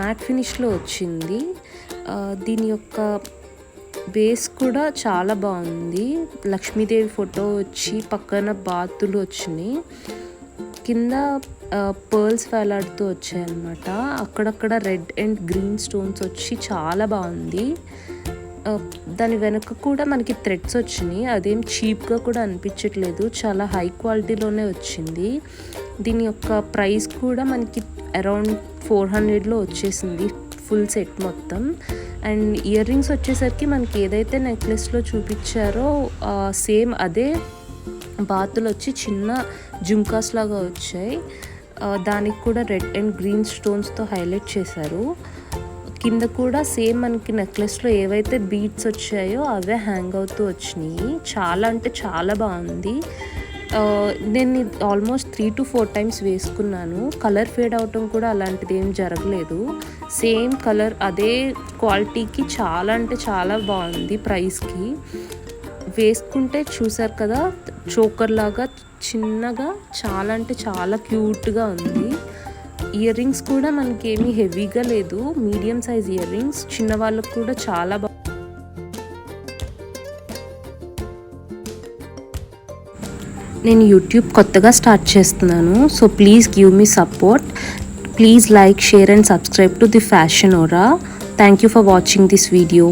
Mat ఫినిష్లో వచ్చింది. దీని యొక్క బేస్ కూడా చాలా బాగుంది. లక్ష్మీదేవి ఫోటో వచ్చి పక్కన బాతులు వచ్చినాయి. కింద పర్ల్స్ వేలాడుతూ వచ్చాయన్నమాట. అక్కడక్కడ రెడ్ అండ్ గ్రీన్ స్టోన్స్ వచ్చి చాలా బాగుంది. దాని వెనక కూడా మనకి థ్రెడ్స్ వచ్చినాయి. అదేం చీప్గా కూడా అనిపించట్లేదు, చాలా హై క్వాలిటీలోనే వచ్చింది. దీని యొక్క ప్రైస్ కూడా మనకి అరౌండ్ 400లో వచ్చేసింది ఫుల్ సెట్ మొత్తం. అండ్ ఇయర్ రింగ్స్ వచ్చేసరికి మనకి ఏదైతే నెక్లెస్లో చూపించారో సేమ్ అదే బాతులు వచ్చి చిన్న జుమ్కాస్ లాగా వచ్చాయి. దానికి కూడా రెడ్ అండ్ గ్రీన్ స్టోన్స్తో హైలైట్ చేశారు. కింద కూడా సేమ్ మనకి నెక్లెస్లో ఏవైతే బీడ్స్ వచ్చాయో అవే హ్యాంగ్ అవుతూ వచ్చినాయి. చాలా అంటే చాలా బాగుంది. నేను ఆల్మోస్ట్ 3 to 4 టైమ్స్ వేసుకున్నాను. కలర్ ఫేడ్ అవటం కూడా అలాంటిది ఏం జరగలేదు. సేమ్ కలర్ అదే క్వాలిటీకి చాలా అంటే చాలా బాగుంది. ప్రైస్కి వేసుకుంటే చూసారు కదా, చోకర్ లాగా చిన్నగా చాలా అంటే చాలా క్యూట్గా ఉంది. ఇయర్ రింగ్స్ కూడా మనకి ఏమీ హెవీగా లేదు, మీడియం సైజ్ ఇయర్ రింగ్స్. చిన్నవాళ్ళకు కూడా చాలా నేను యూట్యూబ్ కొత్తగా స్టార్ట్ చేస్తున్నాను. So please give me support. Please like, share and subscribe to the fashion aura. Thank you for watching this video.